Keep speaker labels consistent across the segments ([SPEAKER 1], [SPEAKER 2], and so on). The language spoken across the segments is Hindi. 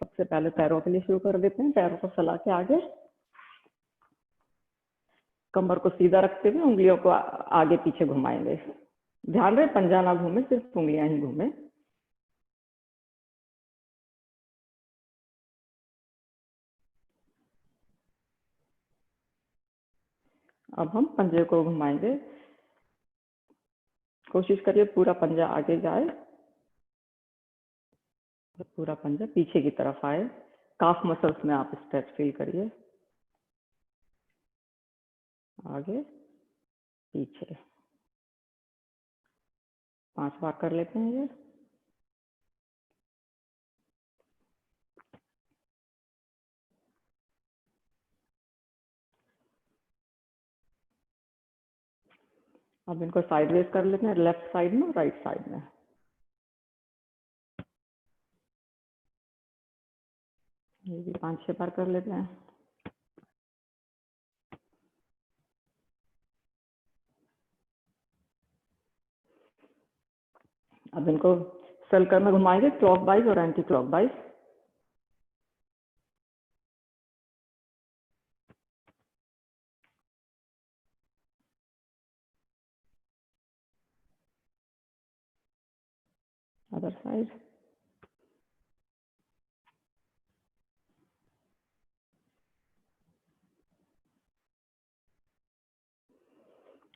[SPEAKER 1] सबसे पहले पैरों के लिए शुरू कर देते हैं। पैरों को फैला के आगे, कमर को सीधा रखते हुए उंगलियों को आगे पीछे घुमाएंगे। ध्यान रहे पंजा ना घूमे, सिर्फ उंगलियां ही घूमे। अब हम पंजे को घुमाएंगे। कोशिश करिए पूरा पंजा आगे जाए, पूरा पंजा पीछे की तरफ आए। काफ मसल्स में आप स्ट्रेच फील करिए। आगे पीछे 5 बार कर लेते हैं ये। अब इनको साइडवेज कर लेते हैं, लेफ्ट साइड में, राइट साइड में। ये भी 5-6 बार कर लेते हैं। अब इनको सर्कल में घुमाएंगे, क्लॉकवाइज और एंटी क्लॉकवाइज। Other side.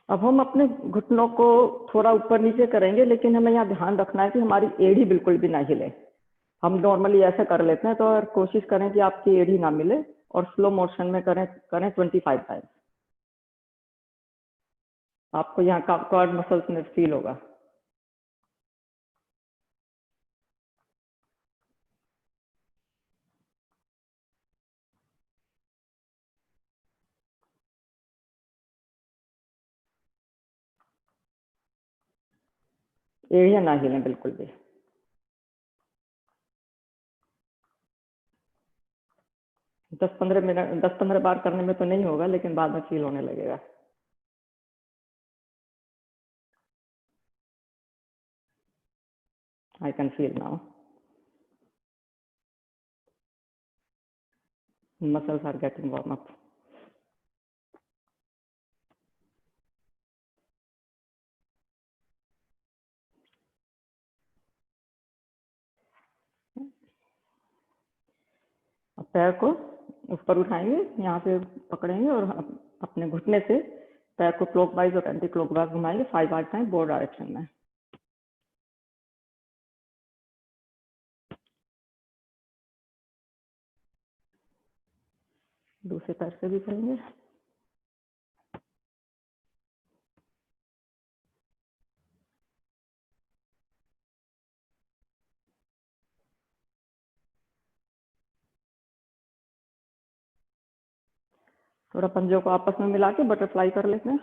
[SPEAKER 1] अब हम अपने घुटनों को थोड़ा ऊपर नीचे करेंगे, लेकिन हमें यहाँ ध्यान रखना है कि हमारी एड़ी बिल्कुल भी ना हिले। हम नॉर्मली ऐसे कर लेते हैं, तो और कोशिश करें कि आपकी एड़ी ना मिले और स्लो मोशन में करें 25 टाइम। आपको यहाँ क्वाड मसल्स में फील होगा। एड़ियाँ ना हिलें बिल्कुल भी। दस पंद्रह बार करने में तो नहीं होगा, लेकिन बाद में फील होने लगेगा। I can feel now. Muscles are getting warm up. अब पैर को ऊपर उठाएंगे, यहाँ पे पकड़ेंगे और अपने घुटने से पैर को क्लॉकवाइज और एंटी क्लॉकवाइज घुमाएंगे 5 टाइम बोर्ड डायरेक्शन में। दूसरे पैर से भी करेंगे। थोड़ा पंजों को आपस में मिला के बटरफ्लाई कर लेते हैं।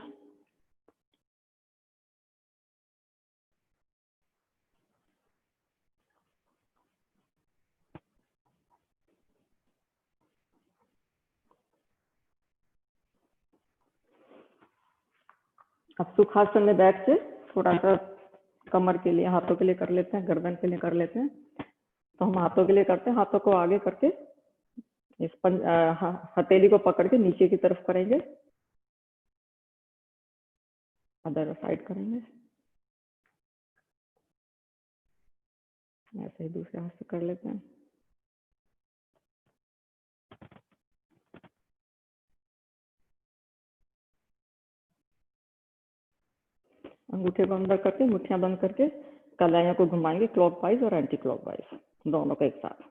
[SPEAKER 1] अब सुखासन में बैठ के थोड़ा सा कमर के लिए, हाथों के लिए कर लेते हैं, गर्दन के लिए कर लेते हैं। तो हम हाथों के लिए करते हैं, हाथों को आगे करके इस हथेली को पकड़ के नीचे की तरफ करेंगे, अदर साइड करेंगे। ऐसे ही दूसरे हाथ से कर लेते हैं। अंगूठे को अंदर करके मुट्ठियां बंद करके कलाइयों को घुमाएंगे क्लॉकवाइज और एंटी क्लॉकवाइज, दोनों को एक साथ।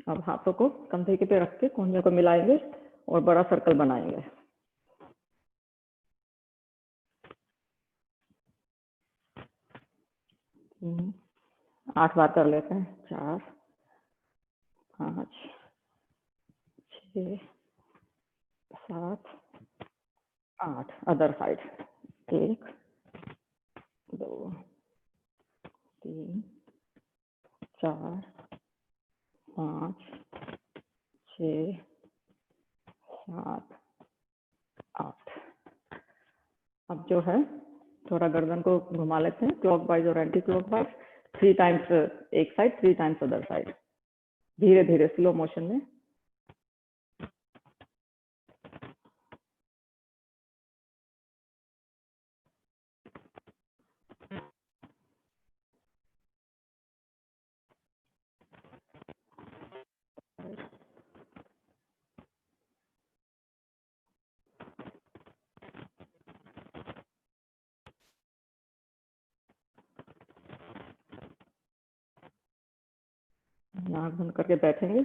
[SPEAKER 1] अब हाथों को कंधे के पे रख के कोहनियों को मिलाएंगे और बड़ा सर्कल बनाएंगे। हम्म, 8 बार कर लेते हैं। 4, 5, 6, 7, 8। Other side. 1, 2, 3, 4, 5, 6 7 8। अब जो है थोड़ा गर्दन को घुमा लेते हैं क्लॉकवाइज और एंटी क्लॉकवाइज, 3 टाइम्स एक साइड, 3 टाइम्स अदर साइड, धीरे धीरे स्लो मोशन में। आँख बंद करके बैठेंगे,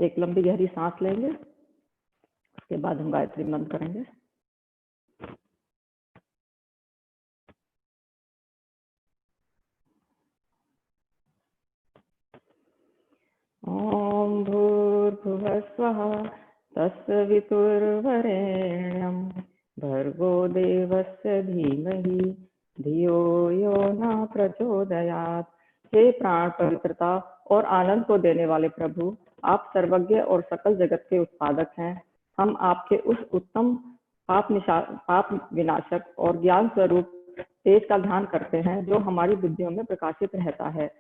[SPEAKER 1] एक लंबी गहरी सांस लेंगे, उसके बाद हम गायत्री बंद करेंगे। ओम भूर्भुवः स्वः तत्सवितुर्वरेण्यं भर्गो देवस्य धीमहि धियो यो न प्रचोदयात्। हे प्राण पवित्रता और आनंद को देने वाले प्रभु, आप सर्वज्ञ और सकल जगत के उत्पादक हैं। हम आपके उस उत्तम पाप विनाशक और ज्ञान स्वरूप तेज का ध्यान करते हैं जो हमारी बुद्धियों में प्रकाशित रहता है।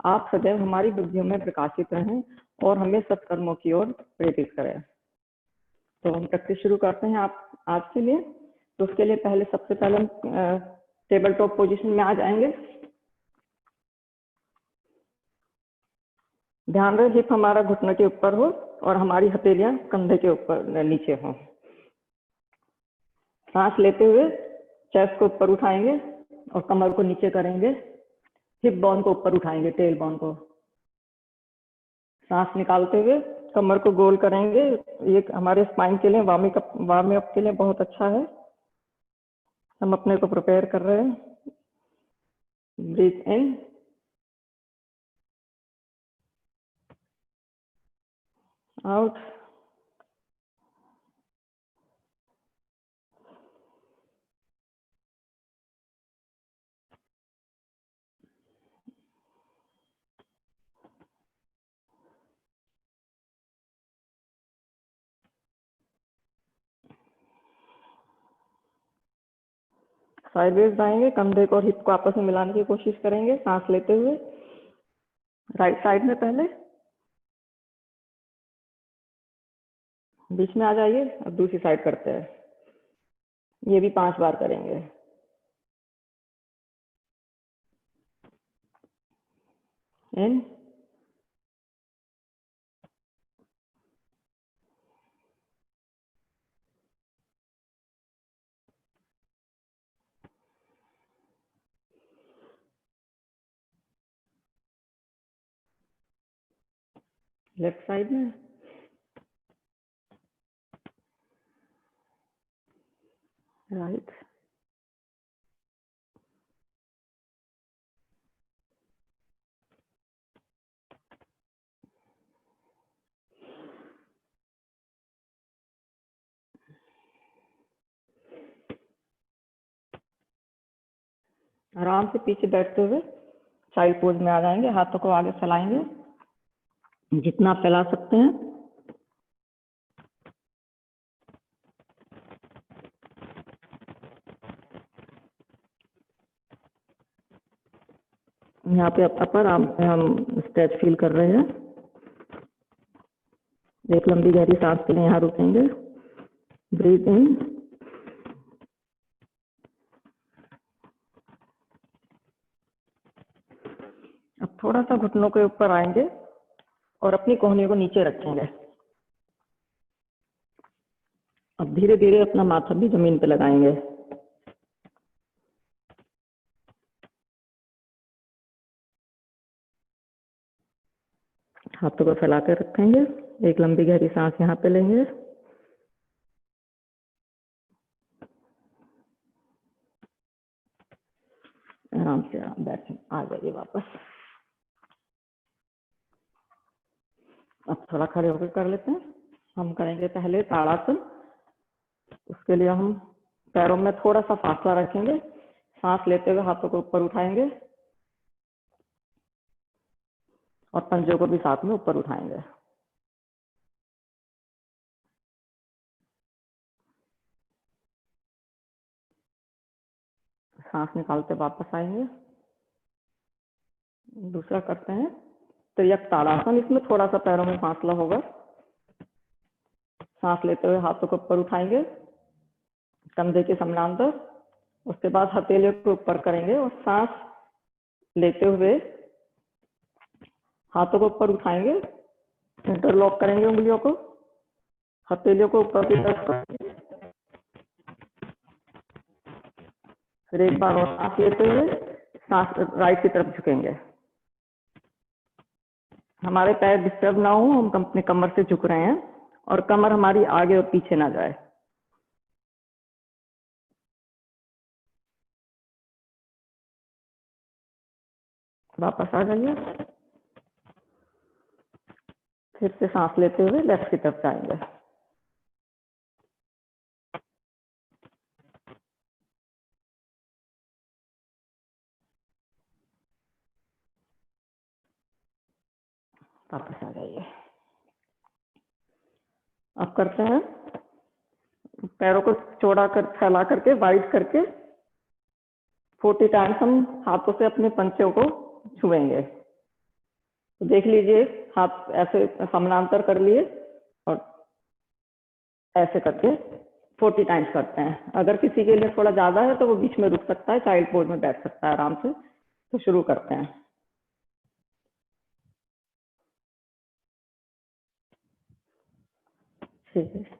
[SPEAKER 1] आप सदैव हमारी बुद्धियों में प्रकाशित रहें और हमें सत्कर्मों की ओर प्रेरित करें। तो हम प्रैक्टिस शुरू करते हैं आप आज के लिए। तो उसके लिए सबसे पहले हम टेबल टॉप पोजीशन में आ जाएंगे। ध्यान रहे हिप हमारा घुटने के ऊपर हो और हमारी हथेलियां कंधे के ऊपर नीचे हो। सांस लेते हुए चेस्ट को ऊपर उठाएंगे और कमर को नीचे करेंगे, हिप बोन को ऊपर उठाएंगे, टेल बोन को। सांस निकालते हुए कमर को गोल करेंगे। ये हमारे स्पाइन के लिए, वार्म अप के लिए बहुत अच्छा है। हम अपने को प्रिपेयर कर रहे हैं। ब्रीथ इन, आउट, साइडवेज जाएंगे, कंधे को और हिप को आपस में मिलाने की कोशिश करेंगे। सांस लेते हुए राइट साइड में पहले, बीच में आ जाइए। अब दूसरी साइड करते हैं, ये भी 5 बार करेंगे। इन, लेफ्ट साइड में, राइट, आराम से पीछे बैठते हुए साइड पोज में आ जाएंगे। हाथों को आगे फैलाएंगे जितना आप फैला सकते हैं। यहाँ पे अपर आर्म में हम स्ट्रेच फील कर रहे हैं। एक लंबी गहरी सांस के लिए यहाँ रुकेंगे। ब्रीथ इन, अब थोड़ा सा घुटनों के ऊपर आएंगे और अपनी कोहनी को नीचे रखेंगे। अब धीरे धीरे अपना माथा भी जमीन पे लगाएंगे। हाथों को फैला कर रखेंगे। एक लंबी गहरी सांस यहाँ पे लेंगे। आराम से बैठ आ जाइए वापस। अब थोड़ा खड़े होकर कर लेते हैं। हम करेंगे पहले ताड़ासन। उसके लिए हम पैरों में थोड़ा सा फासला रखेंगे। सांस लेते हुए हाथों को ऊपर उठाएंगे और पंजों को भी साथ में ऊपर उठाएंगे। सांस निकालते वापस आएंगे। दूसरा करते हैं त्रियक ताड़ासन। इसमें थोड़ा सा पैरों में फासला होगा। सांस लेते हुए हाथों को ऊपर उठाएंगे कंधे के समानांतर। उसके बाद हथेलियों को ऊपर करेंगे और सांस लेते हुए हाथों को ऊपर उठाएंगे, इंटरलॉक करेंगे उंगलियों को, हथेलियों को ऊपर की तरफ। फिर एक बार और सांस लेते हुए सांस राइट की तरफ झुकेंगे। हमारे पैर डिस्टर्ब ना हो, हम अपने कमर से झुक रहे हैं और कमर हमारी आगे और पीछे ना जाए। वापस आ जाइए। फिर से सांस लेते हुए लेफ्ट की तरफ जाएंगे। वापस आ जाइए। अब करते हैं पैरों को चौड़ा कर फैला करके वाइड करके 40 टाइम्स हम हाथों से अपने पंचों को छुएंगे। तो देख लीजिए, हाथ ऐसे समानांतर कर लिए और ऐसे करके 40 टाइम्स करते हैं। अगर किसी के लिए थोड़ा ज्यादा है तो वो बीच में रुक सकता है, चाइल्ड पोज में बैठ सकता है आराम से। तो शुरू करते हैं। ठीक है।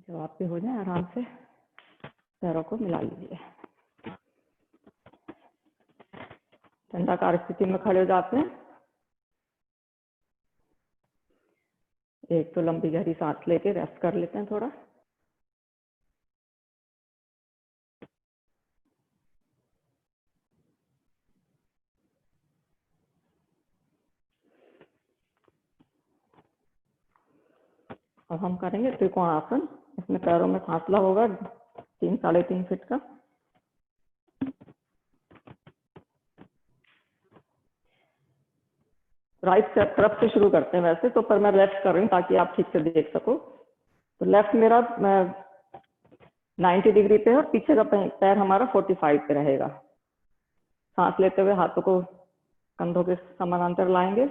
[SPEAKER 1] जब आप भी हो जाए आराम से पैरों को मिला लीजिए। दंडाकार स्थिति में खड़े हो जाते हैं। एक तो लंबी गहरी सांस लेके रेस्ट कर लेते हैं थोड़ा। अब हम करेंगे त्रिकोणासन। इसमें पैरों में फासला होगा 3-3.5 फीट का। राइट तरफ से शुरू करते हैं वैसे तो, पर मैं लेफ्ट कर रही हूँ ताकि आप ठीक से देख सको। तो लेफ्ट मेरा 90 डिग्री पे है और पीछे का पैर हमारा 45 पे रहेगा। सांस लेते हुए हाथों को कंधों के समानांतर लाएंगे,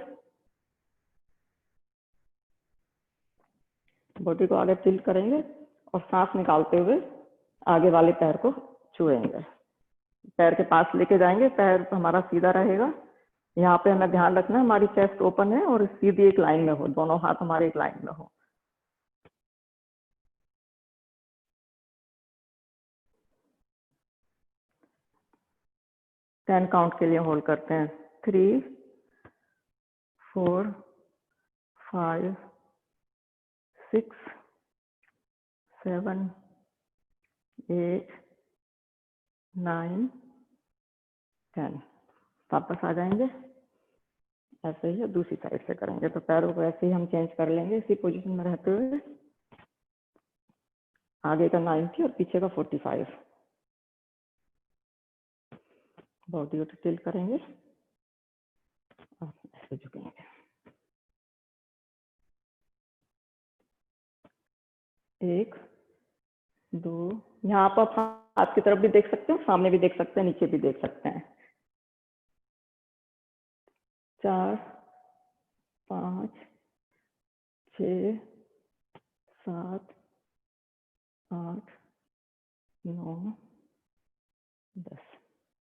[SPEAKER 1] बॉडी को आगे टिल्ट करेंगे और सांस निकालते हुए आगे वाले पैर को छुएंगे। पैर के पास लेके जाएंगे, पैर हमारा सीधा रहेगा। यहाँ पे हमें ध्यान रखना है हमारी चेस्ट ओपन है और सीधी एक लाइन में हो, दोनों हाथ हमारे एक लाइन में हो। टेन काउंट के लिए होल्ड करते हैं। 3, 4, 5, 6, 7, 8, 9, 10। वापस आ जाएंगे। ऐसे ही दूसरी साइड से करेंगे। तो पैरों को ऐसे ही हम चेंज कर लेंगे इसी पोजीशन में रहते हुए। आगे का 90 और पीछे का 45। बॉडी को टिल्ट करेंगे और ऐसे झुकेंगे। 1, 2, यहाँ पर आप हाथ की तरफ भी देख सकते हैं, सामने भी देख सकते हैं, नीचे भी देख सकते हैं। 4, 5, 6, 7, 8, 9, 10।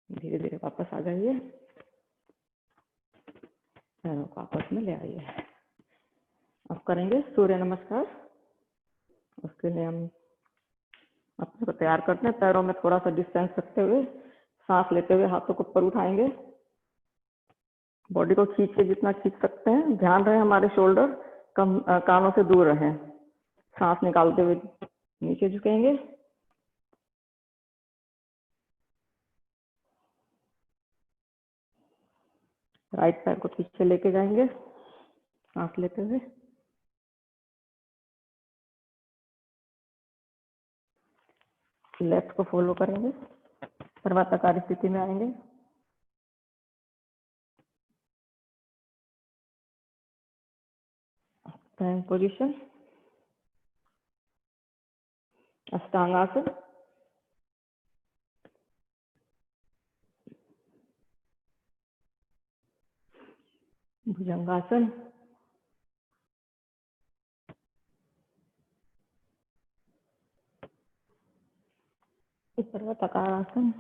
[SPEAKER 1] धीरे धीरे वापस आ जाइए। पैरों को आपस में ले आइए। अब करेंगे सूर्य नमस्कार। उसके लिए हम अपने को तैयार करते हैं। पैरों में थोड़ा सा डिस्टेंस रखते हुए सांस लेते हुए हाथों को ऊपर उठाएंगे। बॉडी को खींच के जितना खींच सकते हैं। ध्यान रहे हमारे शोल्डर कानों से दूर रहें। सांस निकालते हुए नीचे झुकेंगे। राइट पैर को पीछे लेके जाएंगे सांस लेते हुए। लेफ्ट को फॉलो करेंगे, पर्वताकार स्थिति में आएंगे। प्लैंक पोजीशन, अष्टांगासन, भुजंगासन, पर्वताकार आसन,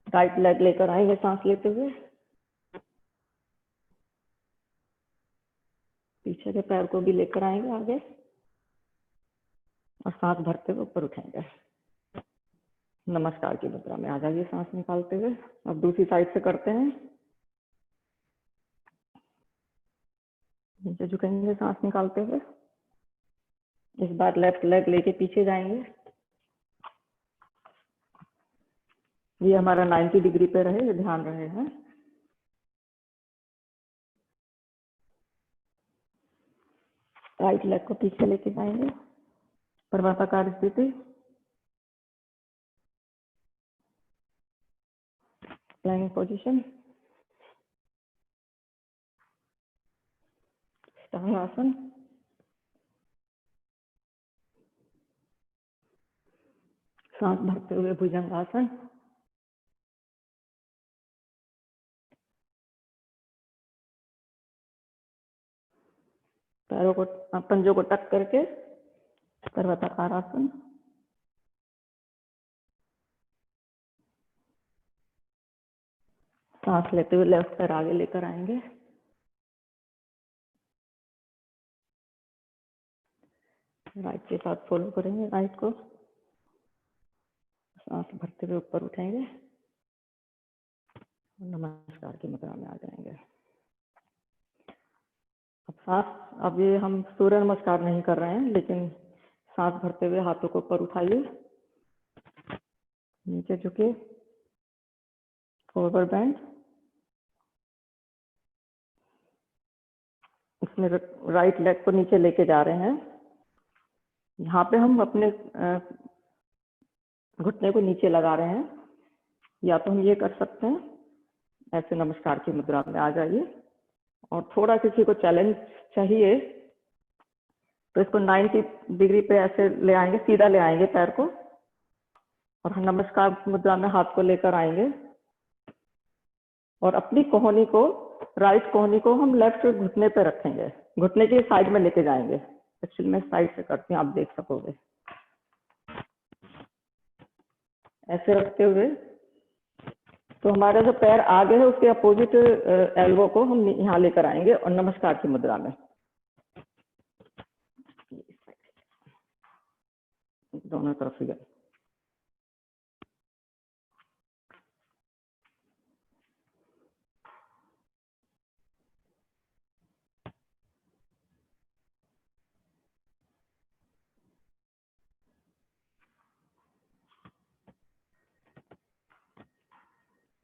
[SPEAKER 1] राइट लेग लेकर आएंगे सांस लेते हुए। पीछे के पैर को भी लेकर आएंगे आगे और सांस भरते हुए ऊपर उठाएंगे। नमस्कार की मुद्रा में आ जाइए सांस निकालते हुए। अब दूसरी साइड से करते हैं। नीचे झुकेंगे सांस निकालते हुए। इस बार लेफ्ट लेग लेके पीछे जाएंगे। ये हमारा 90 डिग्री पे रहे, ये ध्यान रहे हैं। राइट लेग को पीछे लेके जाएंगे, पर्वताकार स्थिति, प्लैंक पोजीशन, अष्टांगासन, सांस भरते हुए भुजंगासन, पैरों को पंजों को टक करके पर्वताकार आसन, सांस लेते हुए लेफ्ट पैर आगे लेकर आएंगे। राइट के साथ फॉलो करेंगे राइट को। सांस भरते हुए ऊपर उठाएंगे। नमस्कार की मुद्रा में आ जाएंगे। अब ये हम सूर्य नमस्कार नहीं कर रहे हैं, लेकिन सांस भरते हुए हाथों को ऊपर उठाइए, नीचे झुके, फॉरवर्ड बेंड। इसमें राइट लेग को नीचे लेके जा रहे हैं। यहाँ पे हम अपने घुटने को नीचे लगा रहे हैं, या तो हम ये कर सकते हैं, ऐसे नमस्कार की मुद्रा में आ जाइए। और थोड़ा किसी को चैलेंज चाहिए तो इसको 90 डिग्री पे ऐसे ले आएंगे, सीधा ले आएंगे पैर को, और नमस्कार मुद्रा में हाथ को लेकर आएंगे और अपनी कोहनी को, राइट कोहनी को हम लेफ्ट घुटने पे रखेंगे, घुटने के साइड में लेके जाएंगे। एक्चुअली मैं साइड से करती हूँ, आप देख सकोगे। ऐसे रखते हुए तो हमारा जो पैर आगे है उसके अपोजिट एल्बो को हम यहाँ लेकर आएंगे और नमस्कार की मुद्रा में दोनों तरफ से।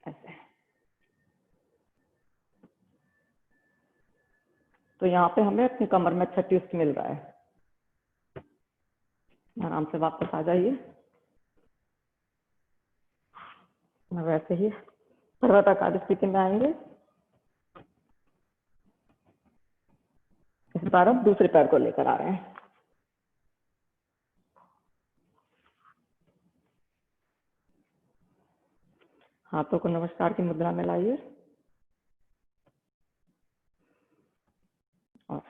[SPEAKER 1] ऐसे तो यहाँ पे हमें अपनी कमर में अच्छा ट्विस्ट मिल रहा है। आराम से वापस आ जाइए। वैसे ही पर्वताकार स्थिति में आएंगे। इस बार अब दूसरे पैर को लेकर आ रहे हैं। हाथों को नमस्कार की मुद्रा में लाइए और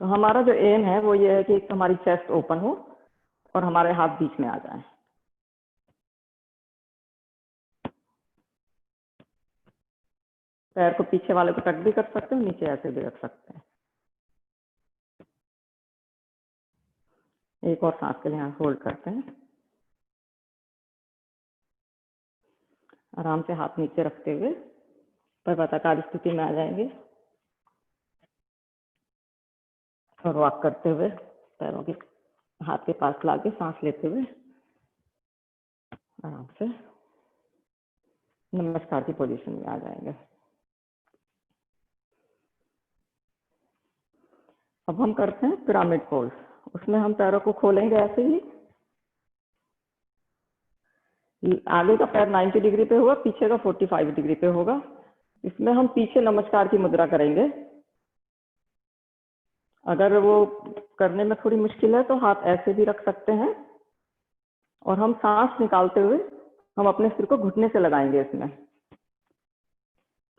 [SPEAKER 1] तो हमारा जो एम है वो ये है कि हमारी चेस्ट ओपन हो और हमारे हाथ बीच में आ जाए। पैर को पीछे वाले को टक भी कर सकते हैं, नीचे ऐसे भी रख सकते हैं। एक और सांस के लिए यहाँ होल्ड करते हैं। आराम से हाथ नीचे रखते हुए पर्वताकार स्थिति में आ जाएंगे। और वॉक करते हुए पैरों के हाथ के पास लाके सांस लेते हुए आराम से नमस्कार की पोजीशन में आ जाएंगे। अब हम करते हैं पिरामिड पोज। उसमें हम पैरों को खोलेंगे ऐसे ही, आगे का पैर 90 डिग्री पे होगा, पीछे का 45 डिग्री पे होगा। इसमें हम पीछे नमस्कार की मुद्रा करेंगे। अगर वो करने में थोड़ी मुश्किल है तो हाथ ऐसे भी रख सकते हैं, और हम सांस निकालते हुए हम अपने सिर को घुटने से लगाएंगे इसमें।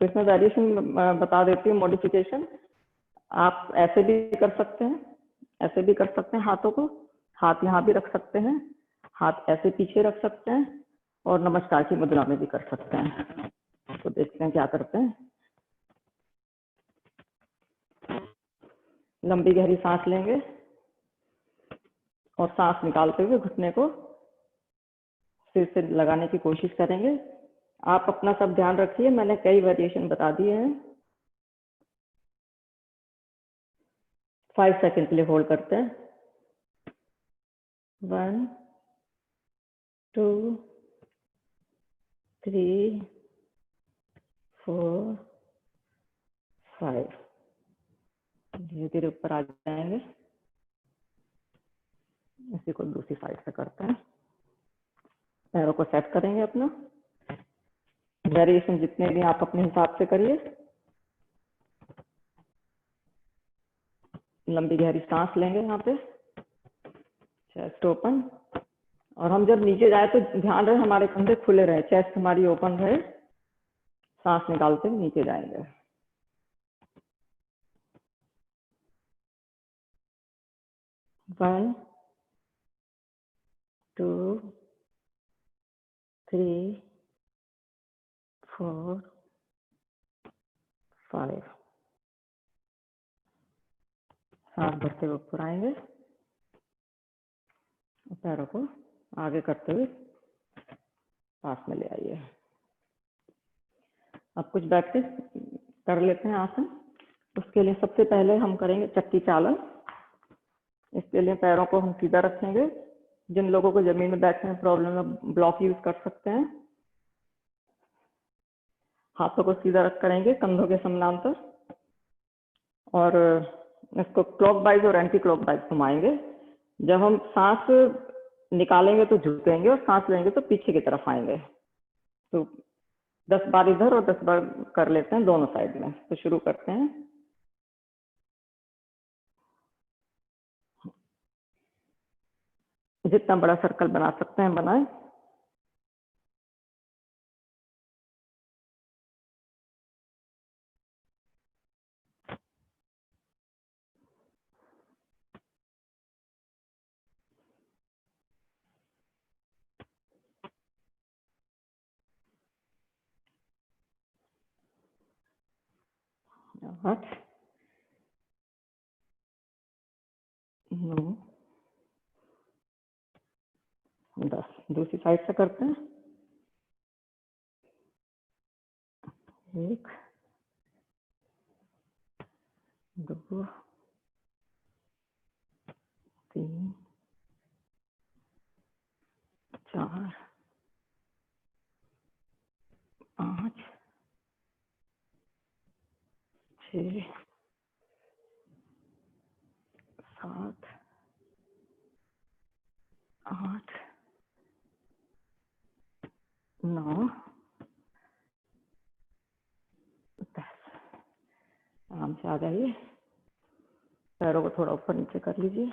[SPEAKER 1] तो इसमें वेरिएशन बता देती हूँ, मॉडिफिकेशन। आप ऐसे भी कर सकते हैं, ऐसे भी कर सकते हैं हाथों को, हाथ यहाँ भी रख सकते हैं, हाथ ऐसे पीछे रख सकते हैं, और नमस्कार की मुद्रा में भी कर सकते हैं। तो देखते हैं क्या करते हैं। लंबी गहरी सांस लेंगे और सांस निकालते हुए घुटने को सिर से लगाने की कोशिश करेंगे। आप अपना सब ध्यान रखिए, मैंने कई वेरिएशन बता दिए हैं। 5 सेकंड के लिए होल्ड करते हैं। 1 2 3 4 5। धीरे धीरे ऊपर आ जाएंगे। इसी को दूसरी साइड से करते हैं। पैरों को सेट करेंगे अपना। वेरिएशन जितने भी आप अपने हिसाब से करिए। लंबी गहरी सांस लेंगे यहाँ पे, चेस्ट ओपन। और हम जब नीचे जाए तो ध्यान रहे हमारे कंधे खुले रहे, चेस्ट हमारी ओपन रहे। सांस निकालते हुए नीचे जाएंगे। 1 2 3 4 5। सांस भरते हुए ऊपर आएंगे, पैरों को आगे करते हुए पास में ले आइए। अब कुछ बैठ के कर लेते हैं आसन। उसके लिए सबसे पहले हम करेंगे चक्की चालन। इसके लिए पैरों को हम सीधा रखेंगे। जिन लोगों को जमीन में बैठने में प्रॉब्लम है, ब्लॉक यूज कर सकते हैं। हाथों को सीधा रख करेंगे कंधों के समानांतर, और इसको क्लॉकवाइज और एंटी क्लॉकवाइज घुमाएंगे। जब हम सांस निकालेंगे तो झुकेंगे, और सांस लेंगे तो पीछे की तरफ आएंगे। तो 10 बार इधर और 10 बार कर लेते हैं दोनों साइड में। तो शुरू करते हैं। जितना बड़ा सर्कल बना सकते हैं बनाएं। आठ 9 10। दूसरी साइड से करते हैं। 1 2 3 4 5 6 7 8 9 10। आराम से आ जाइए। पैरों को थोड़ा ऊपर नीचे कर लीजिए।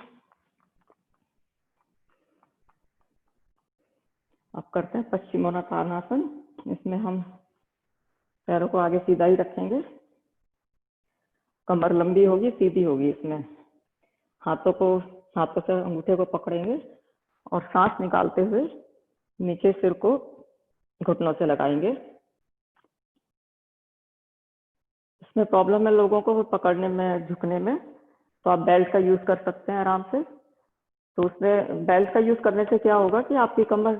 [SPEAKER 1] अब करते हैं पश्चिमोत्तानासन। इसमें हम पैरों को आगे सीधा ही रखेंगे, कमर लंबी होगी, सीधी होगी। इसमें हाथों से अंगूठे को पकड़ेंगे और सांस निकालते हुए नीचे सिर को घुटनों से लगाएंगे। इसमें प्रॉब्लम है लोगों को पकड़ने में, झुकने में, तो आप बेल्ट का यूज कर सकते हैं आराम से। तो उसमें बेल्ट का यूज करने से क्या होगा कि आपकी कमर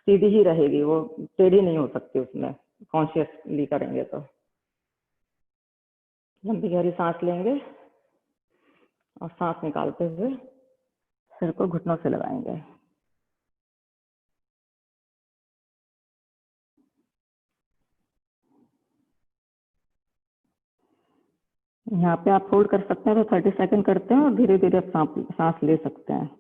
[SPEAKER 1] सीधी ही रहेगी, वो टेढ़ी नहीं हो सकती उसमें, कॉन्शियसली करेंगे तो। लंबी गहरी सांस लेंगे और सांस निकालते हुए सिर को घुटनों से लगाएंगे। यहाँ पे आप होल्ड कर सकते हैं, तो 30 सेकंड करते हैं और धीरे धीरे आप सांस ले सकते हैं।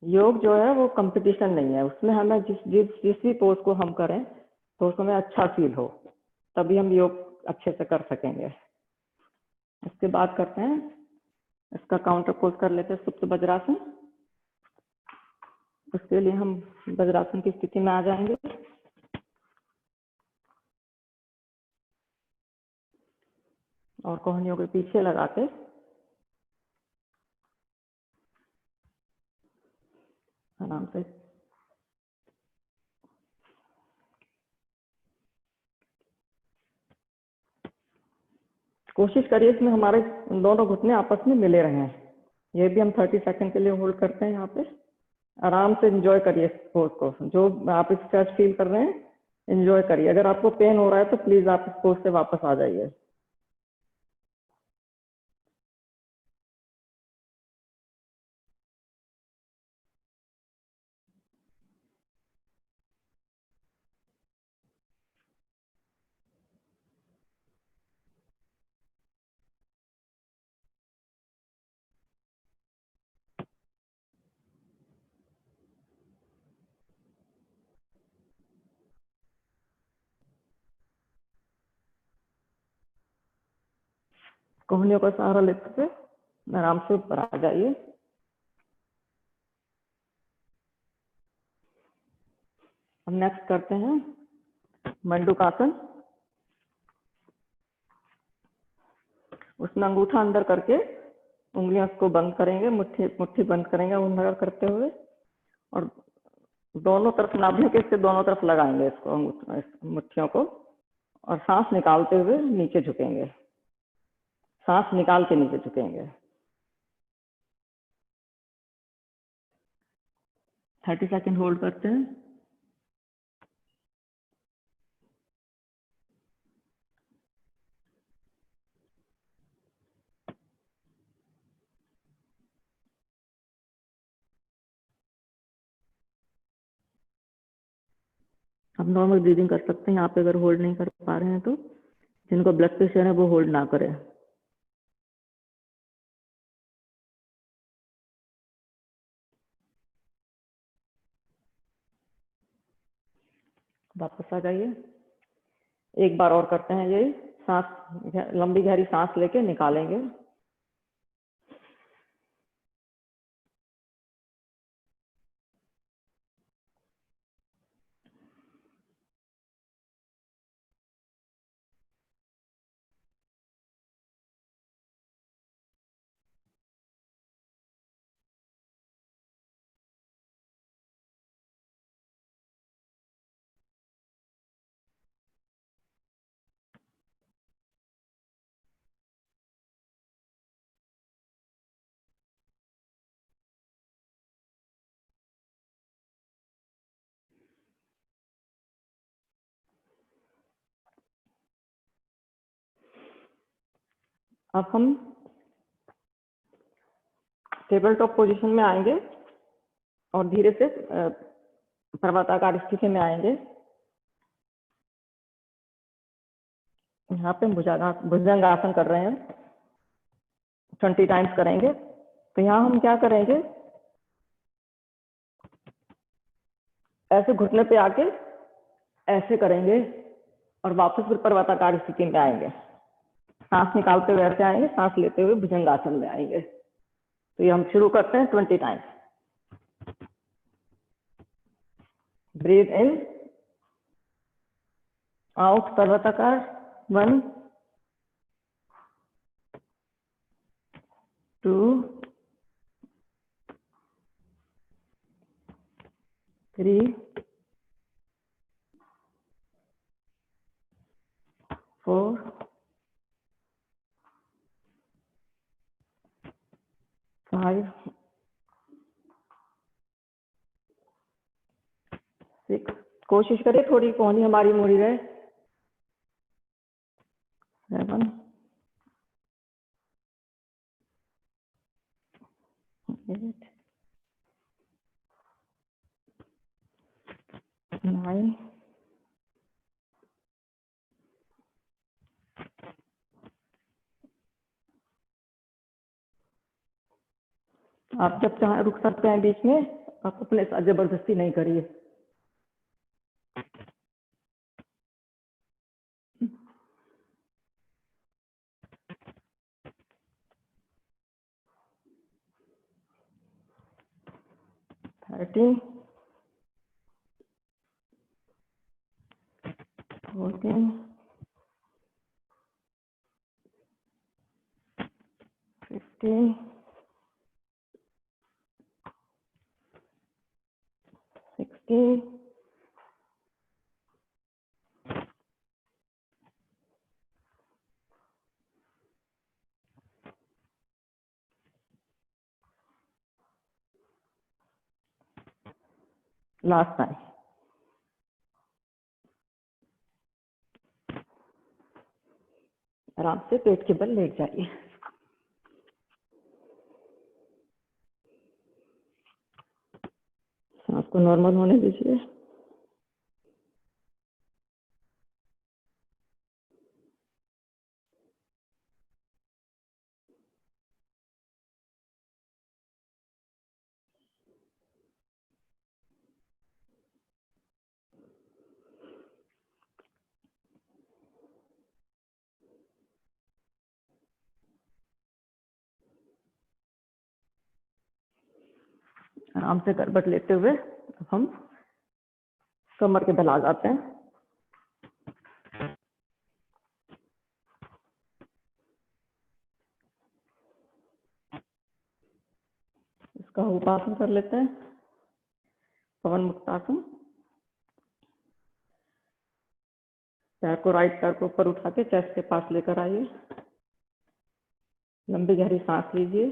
[SPEAKER 1] योग जो है वो कंपटीशन नहीं है, उसमें हमें जिस भी पोज को हम करें तो उसमें अच्छा फील हो, तभी हम योग अच्छे से कर सकेंगे। इसके बाद करते हैं, इसका काउंटर पोज कर लेते हैं, सुप्त वज्रासन। उसके लिए हम वज्रासन की स्थिति में आ जाएंगे और कोहनियों के पीछे लगा के आराम से कोशिश करिए इसमें हमारे दोनों घुटने आपस में मिले रहे हैं। ये भी हम 30 सेकंड के लिए होल्ड करते हैं। यहाँ पे आराम से एंजॉय करिए इस पोज को, जो आप स्ट्रेच फील कर रहे हैं एंजॉय करिए। अगर आपको पेन हो रहा है तो प्लीज आप इस पोज से वापस आ जाइए। कोहनियों का सहारा लेते हुए आराम से ऊपर आ जाइए। हम नेक्स्ट करते हैं मंडूकासन। उसमें अंगूठा अंदर करके उंगलियां को बंद करेंगे, मुट्ठी बंद करेंगे अंदर करते हुए, और दोनों तरफ नाभि के से दोनों तरफ लगाएंगे इसको, मुट्ठियों को, और सांस निकालते हुए नीचे झुकेंगे। सांस निकाल के नीचे झुकेंगे। 30 सेकंड होल्ड करते हैं। आप नॉर्मल ब्रीदिंग कर सकते हैं यहाँ पे, अगर होल्ड नहीं कर पा रहे हैं तो। जिनको ब्लड प्रेशर है वो होल्ड ना करें। वापस आ जाइए। एक बार और करते हैं ये। सांस लंबी गहरी सांस लेके निकालेंगे। अब हम टेबल टॉप पोजीशन में आएंगे और धीरे से पर्वताकार स्थिति में आएंगे। यहाँ पे भुजंग आसन कर रहे हैं, 20 टाइम्स करेंगे। तो यहाँ हम क्या करेंगे, ऐसे घुटने पे आके ऐसे करेंगे और वापस फिर पर्वताकार स्थिति में आएंगे। सांस निकालते हुए ऐसे आएंगे, सांस लेते हुए भुजंग आसन में आएंगे। तो ये हम शुरू करते हैं 20 टाइम्स। ब्रीथ इन, आउट पर्वताकार, 1 2 3 4 5 6। कोशिश करिए थोड़ी कोहनी हमारी मुड़ी रहे। 7 8 9 आप जब चाहे रुक सकते हैं बीच में, आप अपने साथ जबरदस्ती नहीं करिए। Thirteen 14 15 16 last time. आराम से पेट के बल लेट जाइए। सांस को नॉर्मल होने दीजिए। आराम से करवट लेते हुए अब हम कमर के बल आ जाते हैं। इसका उपासन कर लेते हैं, पवन मुक्तासन। पैर को राइट पैर को ऊपर उठा के चेस्ट के पास लेकर आइए। लंबी गहरी सांस लीजिए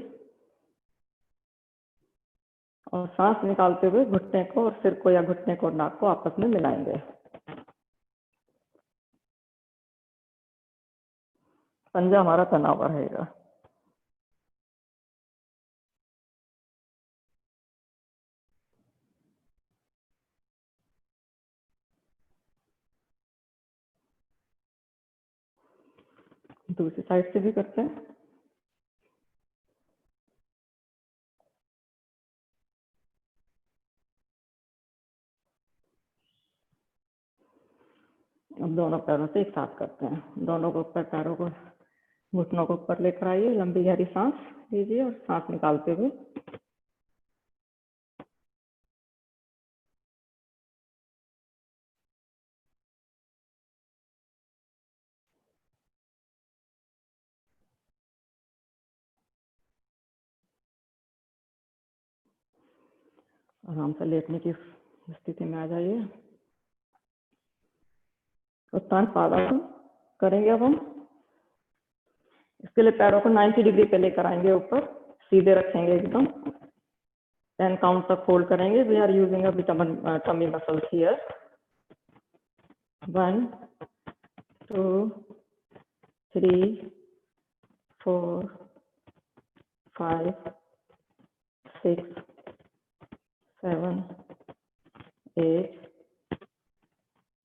[SPEAKER 1] और सांस निकालते हुए घुटने को और सिर को या घुटने को और नाक को आपस में मिलाएंगे। पंजा हमारा तना हुआ रहेगा। दूसरी साइड से भी करते हैं। अब दोनों पैरों से एक साथ करते हैं। दोनों को ऊपर, पैरों को घुटनों को ऊपर लेकर आइए। लंबी गहरी सांस लीजिए और सांस निकालते हुए आराम से लेटने की स्थिति में आ जाइए। उत्तान पादासन करेंगे अब हम। इसके लिए पैरों को 90 डिग्री पे लेकर आएंगे, ऊपर सीधे रखेंगे एकदम। 10 काउंट तक होल्ड करेंगे। We are using a tummy muscles here. 1 2 3 4 5 6 7 8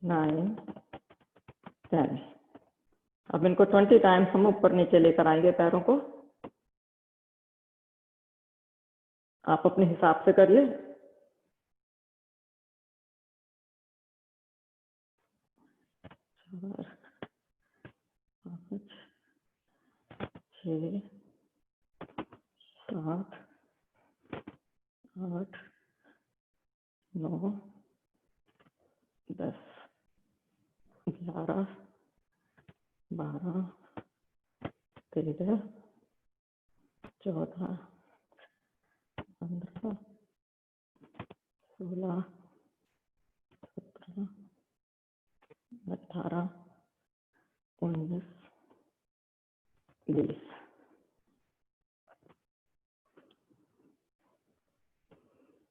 [SPEAKER 1] 9 10। अब इनको 20 टाइम्स हम ऊपर नीचे लेकर आएंगे पैरों को। आप अपने हिसाब से करिए। 4 5 6 7 8 9 10 11 12 13 14 15 16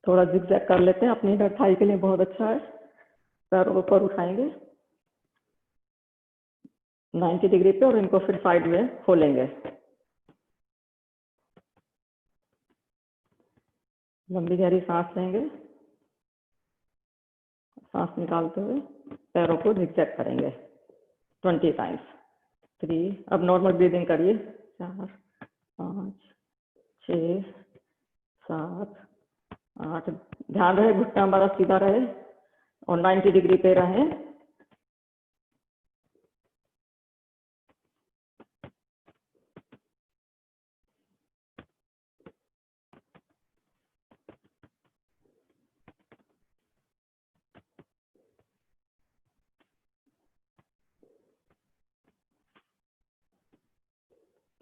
[SPEAKER 1] थोड़ा जिगजैग कर लेते हैं, अपनी इनर थाई के लिए बहुत अच्छा है। पैर ऊपर उठाएंगे 90 डिग्री पे और इनको फिर साइड में खोलेंगे। लंबी गहरी सांस लेंगे, सांस निकालते हुए पैरों को जिगजैग करेंगे 20 टाइम्स। 3, अब नॉर्मल ब्रीदिंग करिए। 4, 5, 6, 7, 8। ध्यान रहे घुटना हमारा सीधा रहे और 90 डिग्री पे रहे।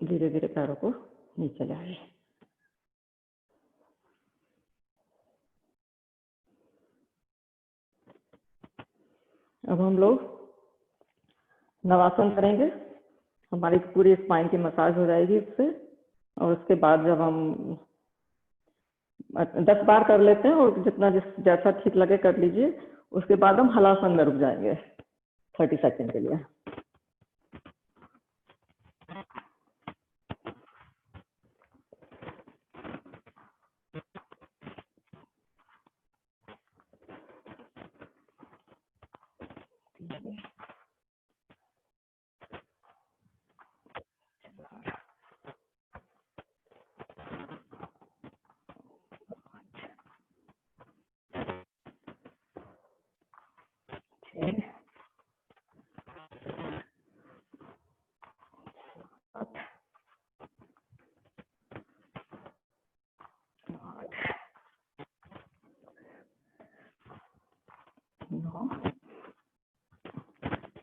[SPEAKER 1] धीरे धीरे पैरों को नीचे लाए। अब हम लोग नवासन करेंगे, हमारी पूरी स्पाइन की मसाज हो जाएगी इससे। और उसके बाद जब हम 10 बार कर लेते हैं और जितना जैसा ठीक लगे कर लीजिए। उसके बाद हम हलासन में रुक जाएंगे 30 सेकंड के लिए।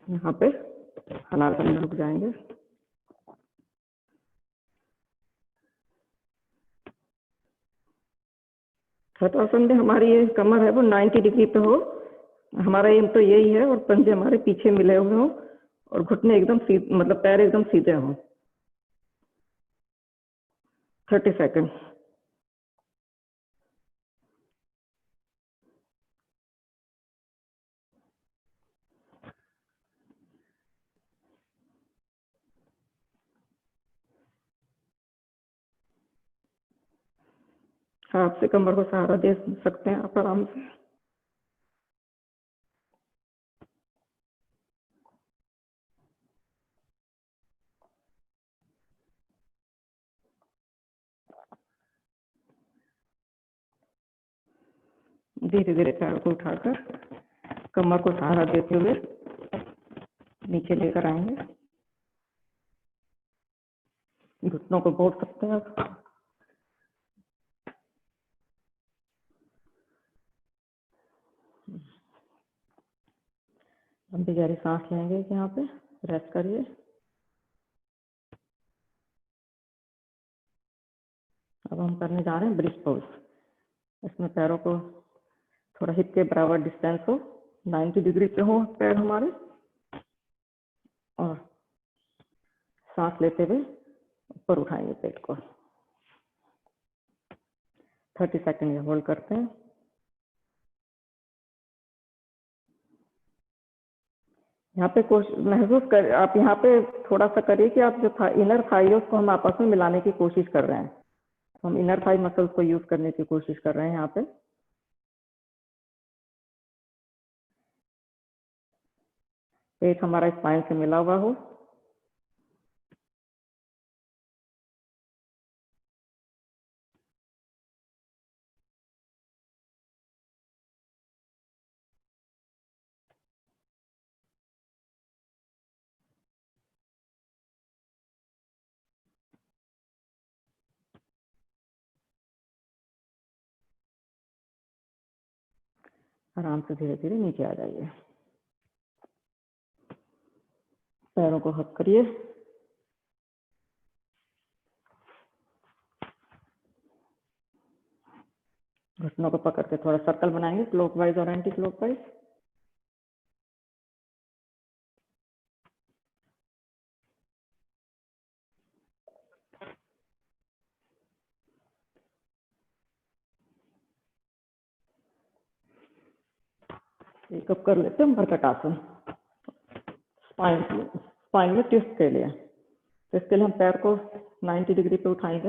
[SPEAKER 1] यहाँ पे हलासन में रुक जाएंगे। हलासन में हमारी ये कमर है वो 90 डिग्री पे हो। हमारा एम तो यही है, और पंजे हमारे पीछे मिले हुए हों और घुटने एकदम सीधे, मतलब पैर एकदम सीधे हों। 30 सेकंड। हाथ से कमर को सहारा दे सकते हैं आप आराम से। धीरे धीरे पैर को उठाकर कमर को सहारा देते हुए नीचे लेकर आएंगे। घुटनों को मोड़ सकते हैं आप। लंबी गहरी सांस लेंगे, यहाँ पे रेस्ट करिए। अब हम करने जा रहे हैं ब्रिज पोज। इसमें पैरों को थोड़ा हिप के बराबर डिस्टेंस हो, 90 डिग्री पे हो पैर हमारे, और सांस लेते हुए ऊपर उठाएंगे पेट को। 30 सेकंड होल्ड करते हैं। यहाँ पे महसूस कर, आप यहाँ पे थोड़ा सा करिए कि आप जो इनर थाई है उसको हम आपस में मिलाने की कोशिश कर रहे हैं। हम इनर थाई मसल्स को यूज करने की कोशिश कर रहे हैं यहाँ पे। पेट हमारा स्पाइन से मिला हुआ हो। आराम से धीरे धीरे नीचे आ जाइए। पैरों को हक करिए। घुटनों को पकड़ के थोड़ा सर्कल बनाएंगे, क्लॉकवाइज और एंटी क्लॉकवाइज। एक अब कर लेते हैं मरकट आसन स्पाइन में ट्विस्ट के लिए। तो इसके लिए हम पैर को 90 डिग्री पे उठाएंगे,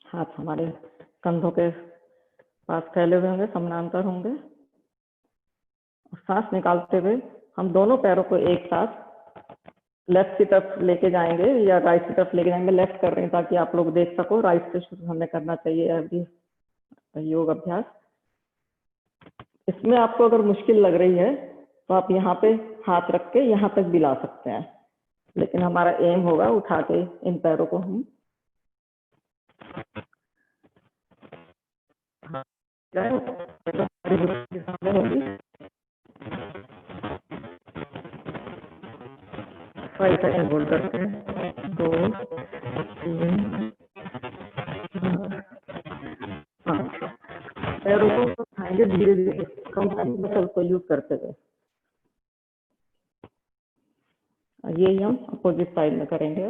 [SPEAKER 1] हाथ हमारे कंधों के पास फैले हुए होंगे, समानांतर होंगे। और सांस निकालते हुए हम दोनों पैरों को एक साथ लेफ्ट की तरफ लेके जाएंगे या राइट की तरफ लेके जाएंगे। लेफ्ट कर रहे हैं ताकि आप लोग देख सको, राइट से शुरू हमें करना चाहिए एवरी योग अभ्यास। इसमें आपको अगर मुश्किल लग रही है तो आप यहाँ पे हाथ रख के यहाँ तक भी ला सकते हैं, लेकिन हमारा एम होगा उठा के इन पैरों को हम फाइव सेकेंड होल्ड करते हैं, 2 3 4 पैरों को उठाएंगे धीरे धीरे, कम मसल को यूज करते हुए। यही हम अपोजिट साइड में करेंगे।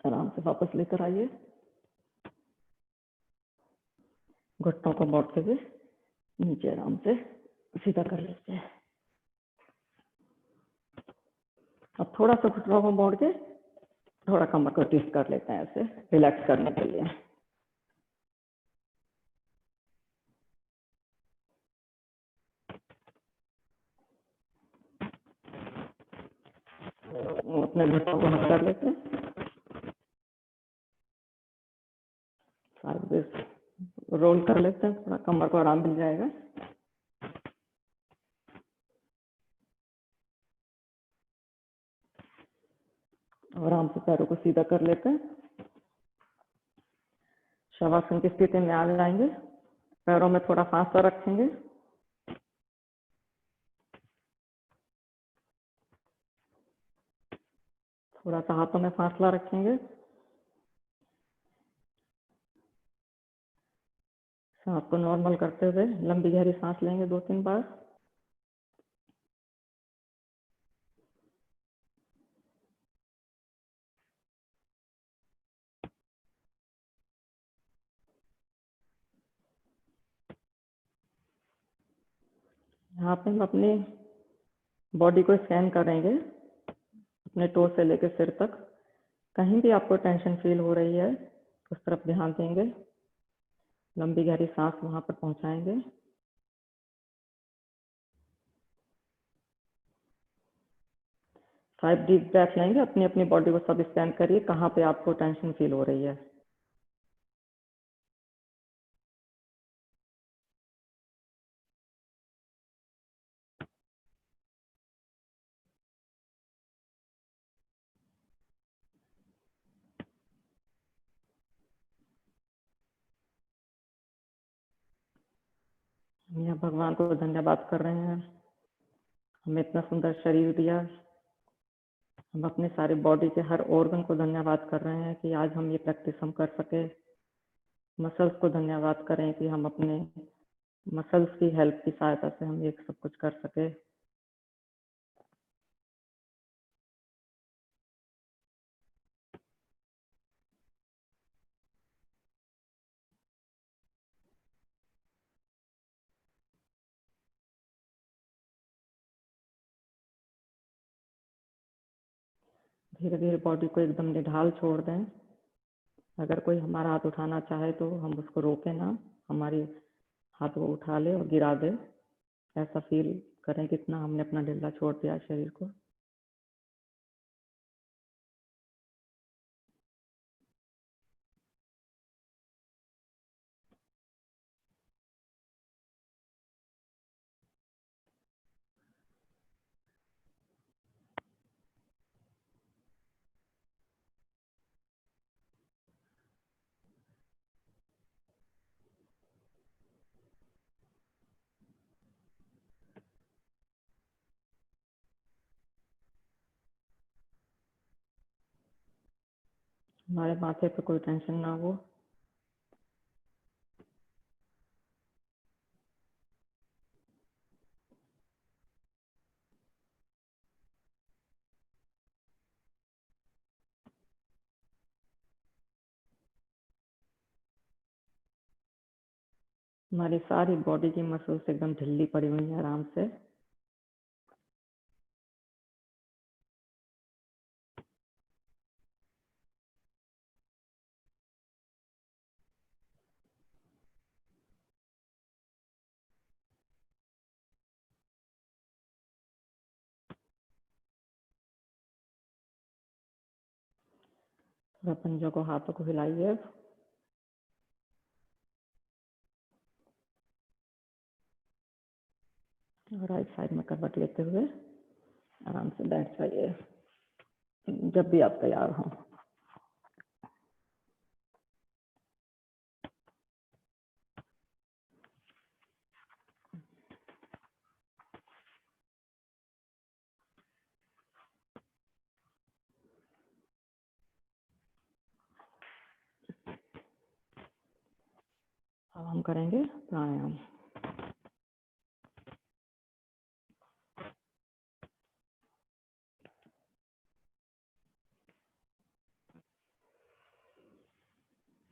[SPEAKER 1] आराम से वापस लेकर आइए, घुटनों को मोड़ते हुए नीचे आराम से सीधा कर लेते हैं। अब थोड़ा सा घुटनों को मोड़ के थोड़ा कमर को ट्विस्ट कर लेते हैं ऐसे रिलैक्स करने के लिए। अपने घुटनों को हट कर लेते हैं, रोल कर लेते हैं, थोड़ा कमर को आराम मिल जाएगा। आराम से पैरों को सीधा कर लेते हैं, शवासन की स्थिति में आ जाएंगे। पैरों में थोड़ा फासला रखेंगे, थोड़ा सा हाथों में फासला रखेंगे। सांस को नॉर्मल करते हुए लंबी गहरी सांस लेंगे 2-3 बार। यहाँ पे हम अपनी बॉडी को स्कैन करेंगे, अपने टो से लेकर सिर तक। कहीं भी आपको टेंशन फील हो रही है उस तरफ ध्यान देंगे, लंबी गहरी सांस वहां पर पहुंचाएंगे। 5 डीप ब्रेथ लेंगे, अपनी अपनी बॉडी को सब स्कैन करिए कहाँ पे आपको टेंशन फील हो रही है। हम यहाँ भगवान को धन्यवाद कर रहे हैं, हमें इतना सुंदर शरीर दिया। हम अपने सारे बॉडी के हर ऑर्गन को धन्यवाद कर रहे हैं कि आज हम ये प्रैक्टिस हम कर सके। मसल्स को धन्यवाद करें कि हम अपने मसल्स की हेल्प की सहायता से हम ये सब कुछ कर सके। धीरे धीरे बॉडी को एकदम निढाल छोड़ दें। अगर कोई हमारा हाथ उठाना चाहे तो हम उसको रोकें ना, हमारी हाथ को उठा ले और गिरा दे। ऐसा फील करें कितना हमने अपना ढीला छोड़ दिया शरीर को। हमारे माथे पे कोई टेंशन ना हो। हमारी सारी बॉडी की मसल्स एकदम ढीली पड़ी हुई है आराम से। थोड़ा पंजों को, हाथों को हिलाइए। और राइट साइड में करवट लेते हुए आराम से बैठ जाइए जब भी आप तैयार हों। अब हम करेंगे प्राणायाम।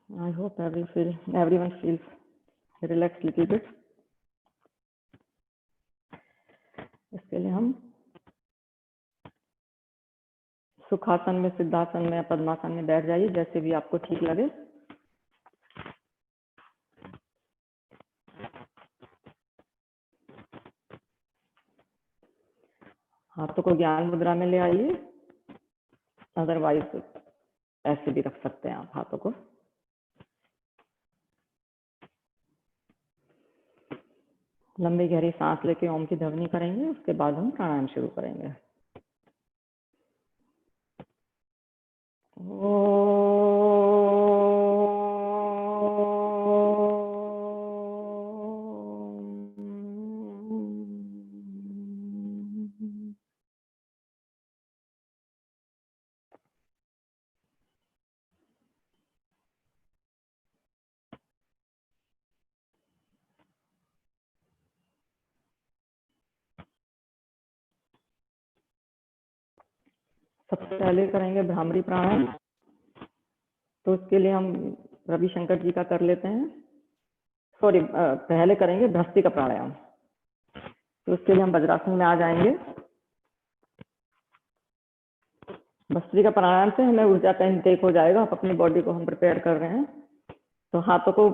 [SPEAKER 1] I hope everyone feels relaxed little bit. इसके लिए हम सुखासन में, सिद्धासन में या पद्मासन में बैठ जाइए, जैसे भी आपको ठीक लगे। हाथों को ज्ञान मुद्रा में ले आइए, अदरवाइज ऐसे भी रख सकते हैं आप हाथों को। लंबी गहरी सांस लेके ओम की ध्वनि करेंगे, उसके बाद हम प्राणायाम शुरू करेंगे। सबसे पहले करेंगे भ्रामरी प्राणायाम। तो उसके लिए हम रविशंकर जी का कर लेते हैं। सॉरी, पहले करेंगे भ्रष्टि का प्राणायाम। तो उसके लिए हम वज्रासन में आ जाएंगे। भस्त्रिका का प्राणायाम से हमें ऊर्जा का इंटेक हो जाएगा। आप अपनी बॉडी को हम प्रिपेयर कर रहे हैं। तो हाथों को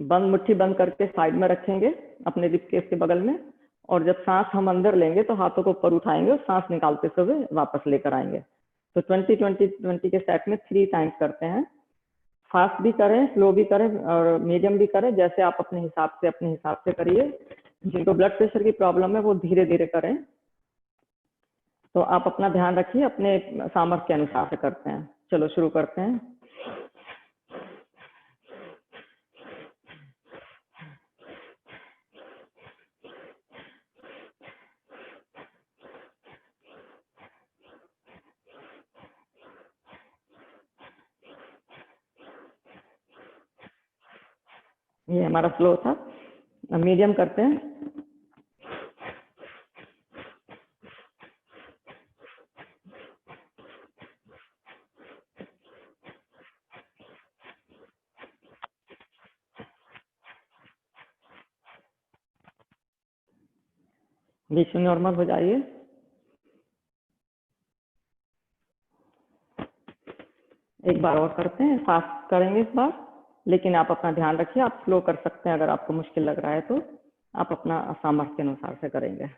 [SPEAKER 1] बंद, मुट्ठी बंद करके साइड में रखेंगे अपने रिब केस के बगल में। और जब सांस हम अंदर लेंगे तो हाथों को ऊपर उठाएंगे और सांस निकालते समय वापस लेकर आएंगे। तो 20-20-20 के सेट में 3 टाइम्स करते हैं। फास्ट भी करें, स्लो भी करें और मीडियम भी करें, जैसे आप अपने हिसाब से करिए। जिनको ब्लड प्रेशर की प्रॉब्लम है वो धीरे धीरे करें। तो आप अपना ध्यान रखिए, अपने सामर्थ्य के अनुसार से करते हैं। चलो शुरू करते हैं। ये हमारा फ्लो था। मीडियम करते हैं। बीच में नॉर्मल हो जाइए। एक बार और करते हैं, फास्ट करेंगे इस बार, लेकिन आप अपना ध्यान रखिए। आप स्लो कर सकते हैं, अगर आपको मुश्किल लग रहा है तो आप अपना सामर्थ्य के अनुसार से करेंगे।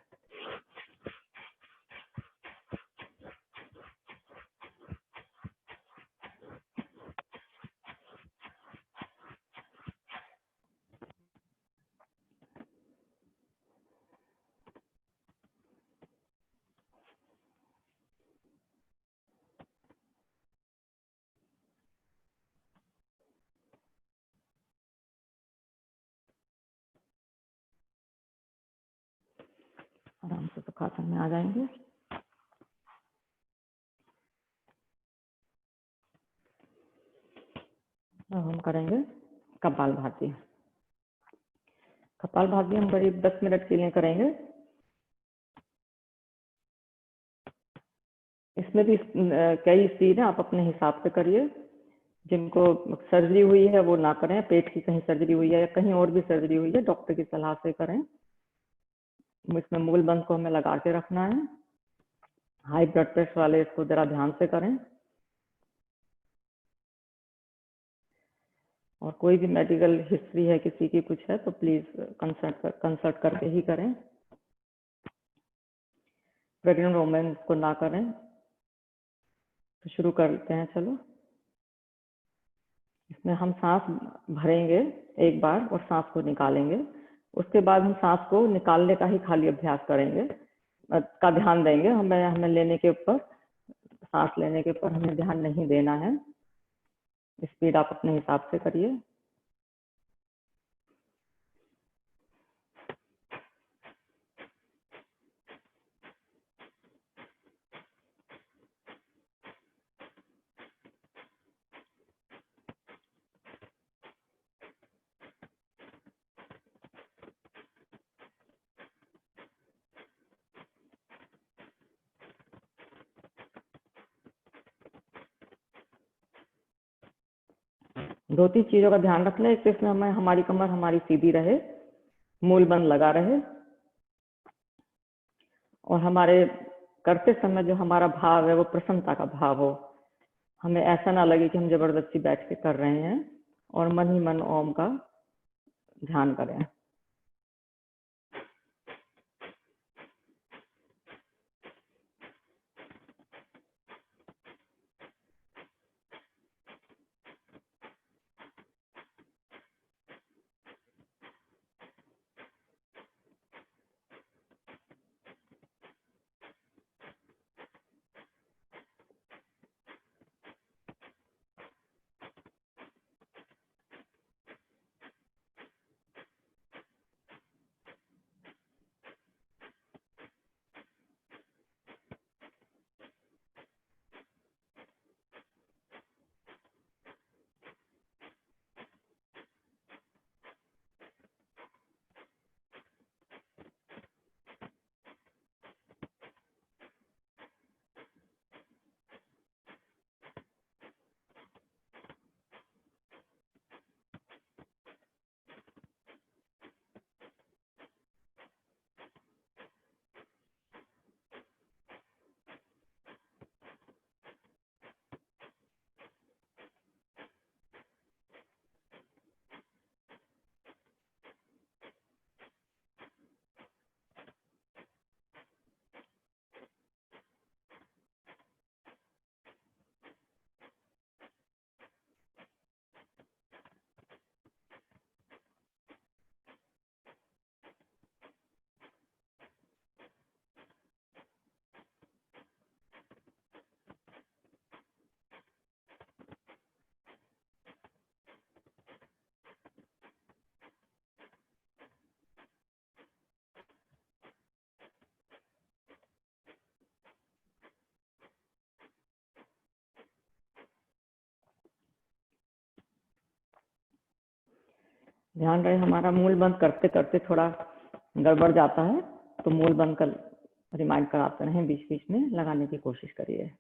[SPEAKER 1] आराम से सुखासन में आ जाएंगे। अब हम करेंगे कपालभाति। कपालभाति हम करीब 10 मिनट के लिए करेंगे। इसमें भी कई स्टेज हैं, आप अपने हिसाब से करिए। जिनको सर्जरी हुई है वो ना करें, पेट की कहीं सर्जरी हुई है या कहीं और भी सर्जरी हुई है डॉक्टर की सलाह से करें। इसमें मूल बंद को हमें लगा के रखना है। हाई ब्लड प्रेशर वाले इसको जरा ध्यान से करें, और कोई भी मेडिकल हिस्ट्री है किसी की कुछ है तो प्लीज कंसल्ट करके ही करें। प्रेग्नेंट वुमेन को ना करें। तो शुरू करते हैं, चलो। इसमें हम सांस भरेंगे एक बार और सांस को निकालेंगे। उसके बाद हम सांस को निकालने का ही खाली अभ्यास करेंगे, का ध्यान देंगे। हमें लेने के ऊपर, सांस लेने के ऊपर हमें ध्यान नहीं देना है। स्पीड आप अपने हिसाब से करिए। दो तीन चीजों का ध्यान रखना है। एक तो इसमें हमें हमारी कमर हमारी सीधी रहे, मूल बंद लगा रहे, और हमारे करते समय जो हमारा भाव है वो प्रसन्नता का भाव हो। हमें ऐसा ना लगे कि हम जबरदस्ती बैठ के कर रहे हैं, और मन ही मन ओम का ध्यान करें। ध्यान रहे हमारा मूल बंद करते करते थोड़ा गड़बड़ जाता है, तो मूल बंद कर रिमाइंड कराते रहें, बीच बीच में लगाने की कोशिश करिए।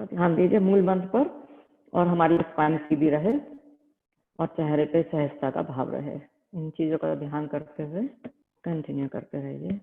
[SPEAKER 1] थोड़ा ध्यान दीजिए मूल मंत्र पर, और हमारी स्पाइन सीधी रहे और चेहरे पे सहजता का भाव रहे। इन चीजों का ध्यान करते हुए कंटिन्यू करते रहिए।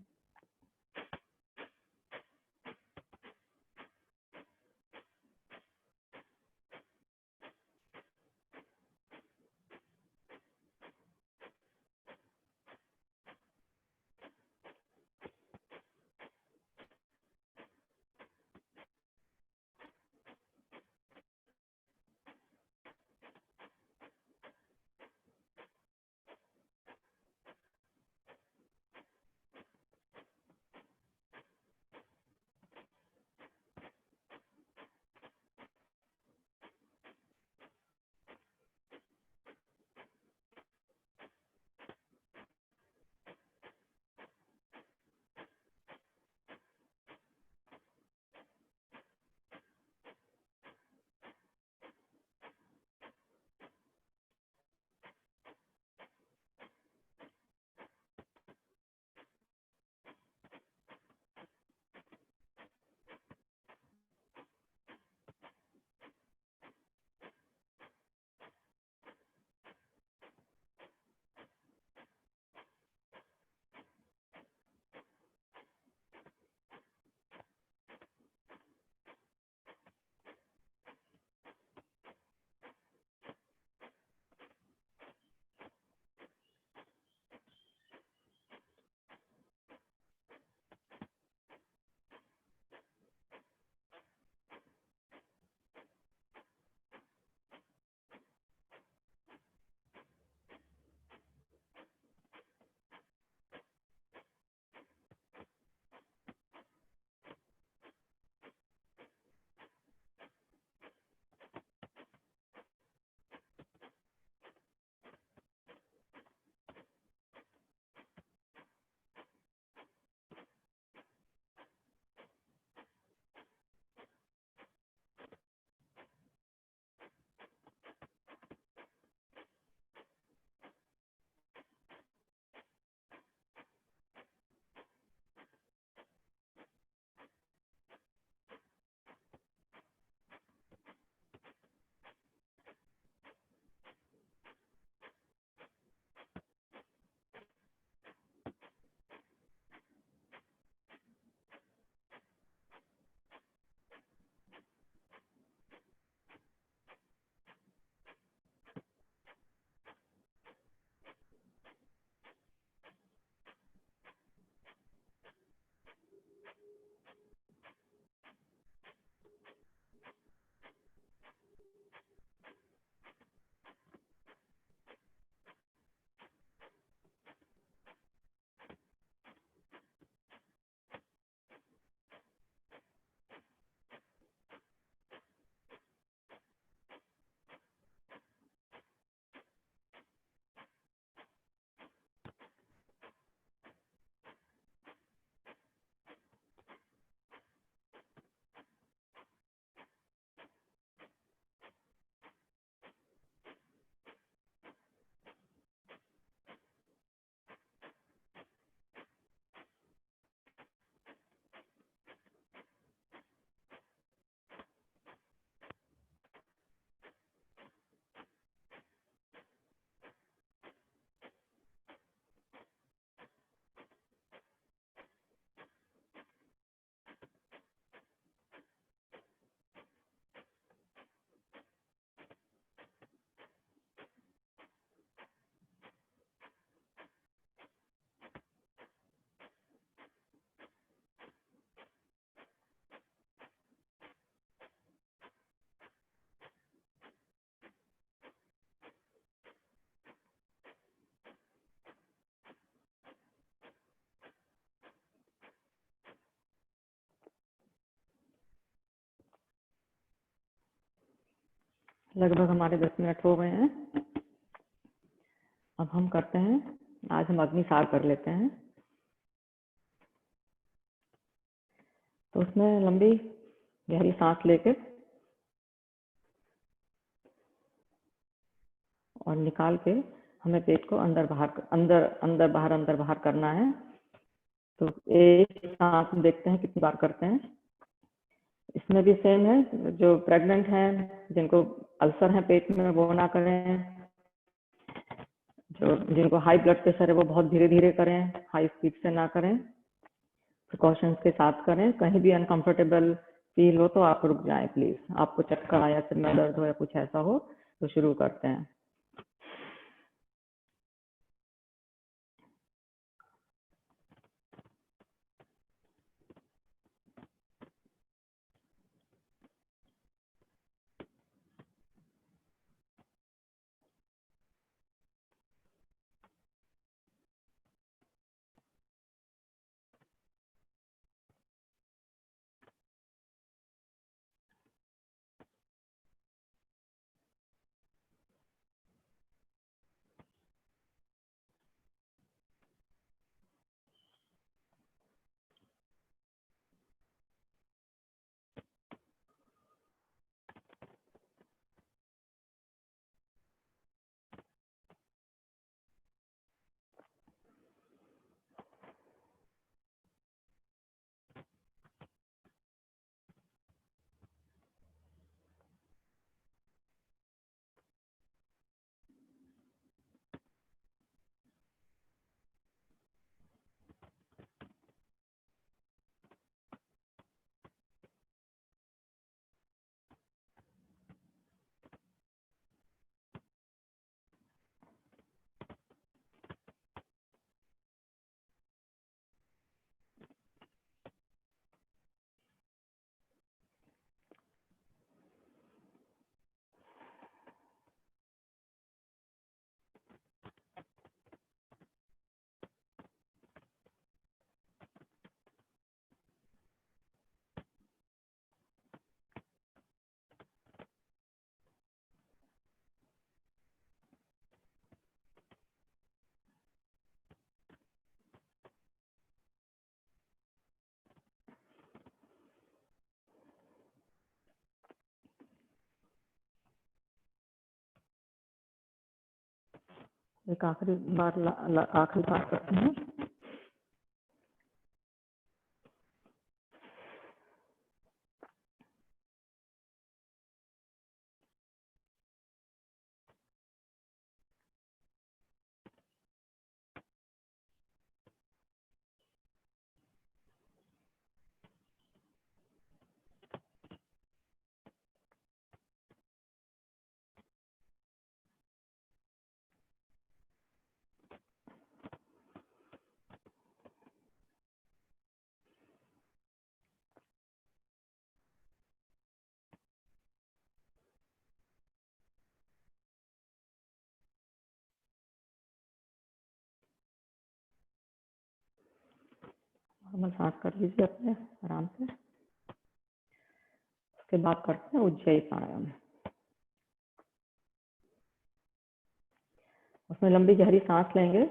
[SPEAKER 1] लगभग हमारे 10 मिनट हो गए हैं। अब हम करते हैं, आज हम अग्निसार कर लेते हैं। तो उसमें लंबी गहरी सांस लेके और निकाल के हमें पेट को अंदर बाहर करना है। तो एक सांस देखते हैं कितनी बार करते हैं। इसमें भी सेम है, जो प्रेग्नेंट हैं, जिनको अल्सर है पेट में, वो ना करें। जो जिनको हाई ब्लड प्रेशर है वो बहुत धीरे धीरे करें, हाई स्पीड से ना करें, प्रिकॉशंस के साथ करें। कहीं भी अनकंफर्टेबल फील हो तो आप रुक जाएं प्लीज। आपको चक्कर आया, सिर में दर्द हो या कुछ ऐसा हो तो शुरू करते हैं। एक आखिरी बार करते हैं। नॉर्मल सांस कर लीजिए अपने आराम से। उसके बाद करते हैं उज्जयी प्राणायाम। उसमें लंबी गहरी सांस लेंगे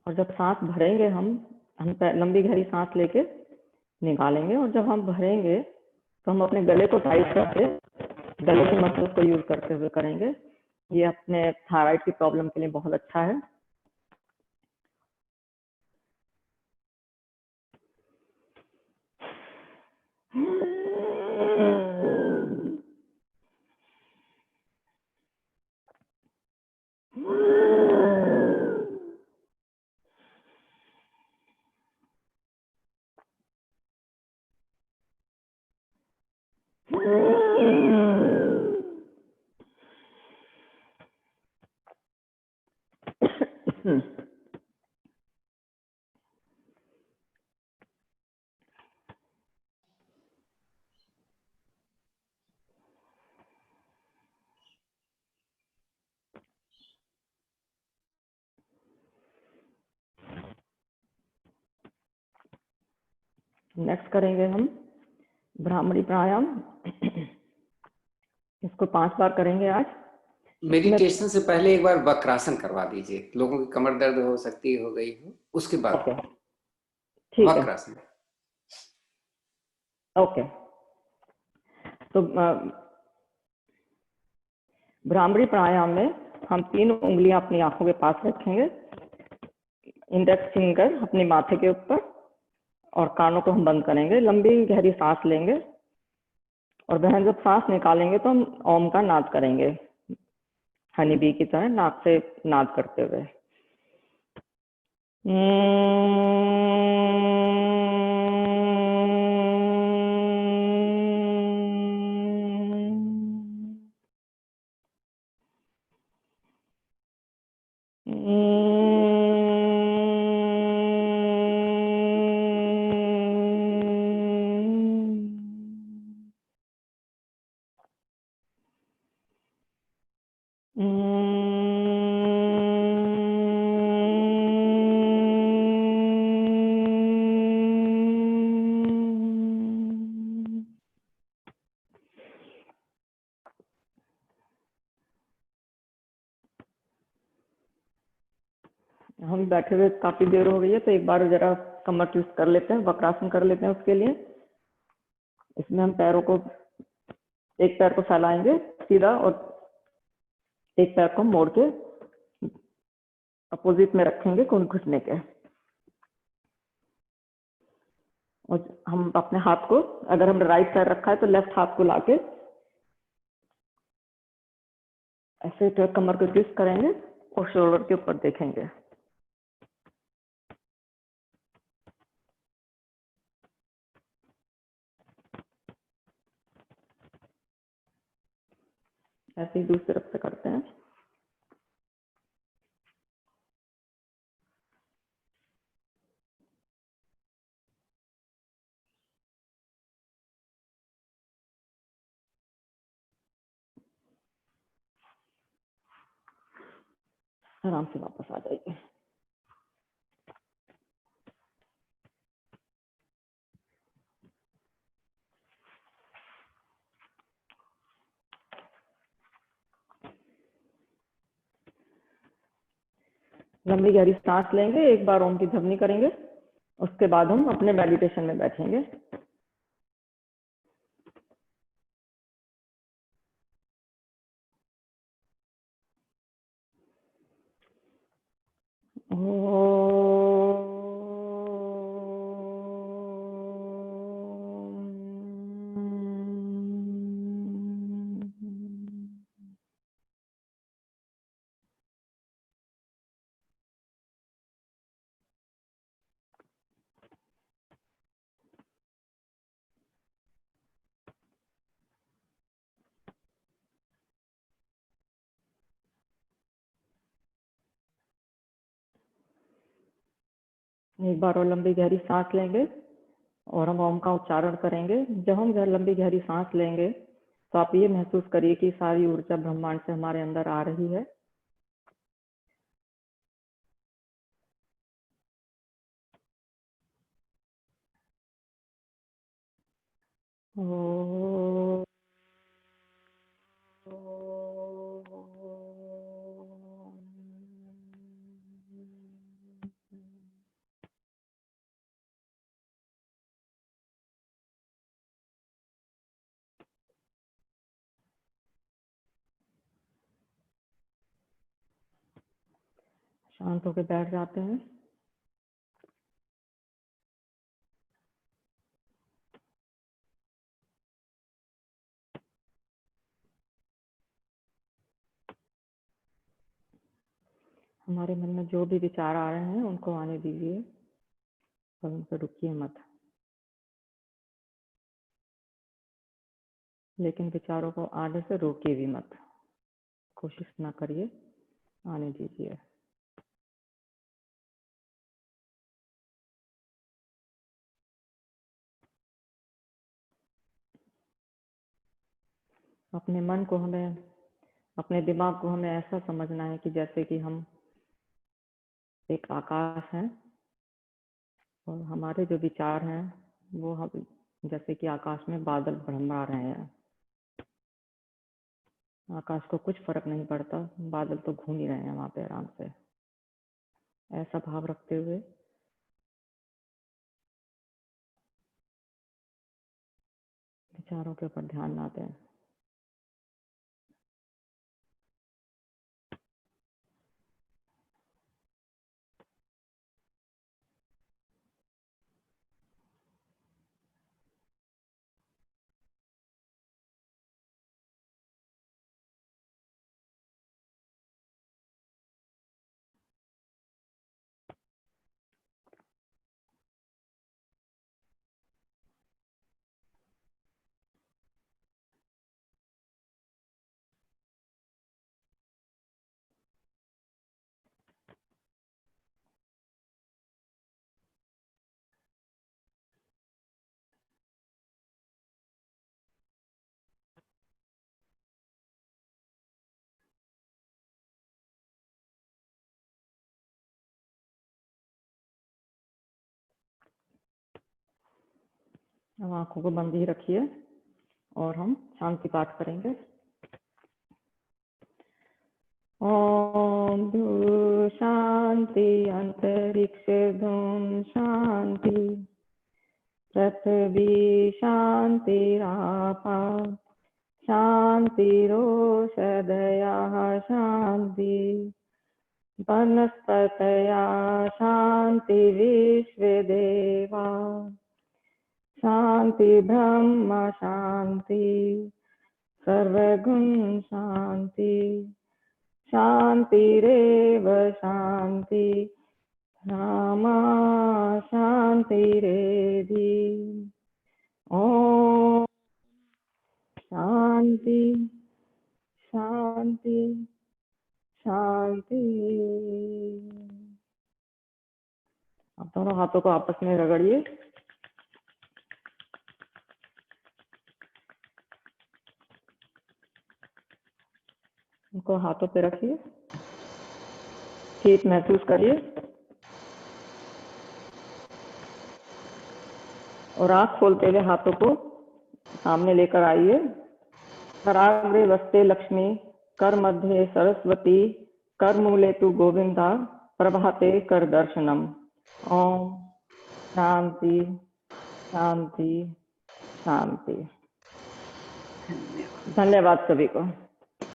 [SPEAKER 1] और जब सांस भरेंगे हम लंबी गहरी सांस लेके निकालेंगे, और जब हम भरेंगे तो हम अपने गले को टाइट करके गले के मसल्स को यूज करते हुए करेंगे। ये अपने थायराइड की प्रॉब्लम के लिए बहुत अच्छा है। नेक्स्ट करेंगे हम ब्राह्मणी प्राणायाम। इसको 5 बार करेंगे आज।
[SPEAKER 2] मेडिटेशन से पहले एक बार वक्रासन करवा दीजिए। लोगों की कमर दर्द हो सकती हो गई हो, उसके बाद
[SPEAKER 1] ओके, ठीक है।
[SPEAKER 2] वक्रासन।
[SPEAKER 1] ओके, तो ब्राह्मणी प्राणायाम में हम 3 उंगलियां अपनी आंखों के पास रखेंगे। इंडेक्स फिंगर अपने माथे के ऊपर, और कानों को हम बंद करेंगे। लंबी गहरी सांस लेंगे और बहन जब सांस निकालेंगे तो हम ओम का नाद करेंगे, हनी बी की तरह नाक से नाद करते हुए। हम बैठे हुए काफी देर हो गई है, तो एक बार जरा कमर ट्विस्ट कर लेते हैं, वक्रासन कर लेते हैं। उसके लिए इसमें हम पैरों को, एक पैर को फैलाएंगे सीधा और एक पैर को मोड़ के अपोजिट में रखेंगे घुटने के। और हम अपने हाथ को, अगर हमने राइट साइड रखा है तो लेफ्ट हाथ को लाके ऐसे कमर को ट्विस्ट करेंगे और शोल्डर के ऊपर देखेंगे। ऐसे ही दूसरी तरफ से करते हैं। आराम से वापस आ जाइए। लंबी गहरी सांस लेंगे, एक बार ओम की ध्वनि करेंगे, उसके बाद हम अपने मेडिटेशन में बैठेंगे। एक बार और लंबी गहरी सांस लेंगे और हम ओम का उच्चारण करेंगे। जब हम लंबी गहरी सांस लेंगे तो आप ये महसूस करिए कि सारी ऊर्जा ब्रह्मांड से हमारे अंदर आ रही है। शांत होकर बैठ जाते हैं। हमारे मन में जो भी विचार आ रहे हैं उनको आने दीजिए और उन पर रुकिए मत, लेकिन विचारों को आने से रोकिए भी मत। कोशिश ना करिए, आने दीजिए। अपने मन को हमें, अपने दिमाग को हमें ऐसा समझना है कि जैसे कि हम एक आकाश हैं और हमारे जो विचार हैं वो हम जैसे कि आकाश में बादल भरमा रहे हैं। आकाश को कुछ फर्क नहीं पड़ता, बादल तो घूम ही रहे हैं वहां पे आराम से। ऐसा भाव रखते हुए विचारों के ऊपर ध्यान ना दें। अब आंखों को बंद ही रखिए और हम शांति पाठ करेंगे। ओम धू शांति अंतरिक्ष धूम शांति पृथ्वी शांतिरापा शांतिरोषधयः शांति वनस्पतयः शांति विश्वे देवा शांति ब्रह्म शांति सर्वगुण शांति शांतिरेव शांति रामा शांतिरेधि। ओम शांति शांति शांति। अब दोनों हाथों को आपस में रगड़िए। उनको हाथों पे रखिए, शीत महसूस करिए और आंख खोलते हुए हाथों को सामने लेकर आइए। कराग्रे वस्ते लक्ष्मी, कर मध्य सरस्वती, कर मूले तु गोविंदा, प्रभाते कर दर्शनम। ओम शांति शांति शांति। धन्यवाद सभी को।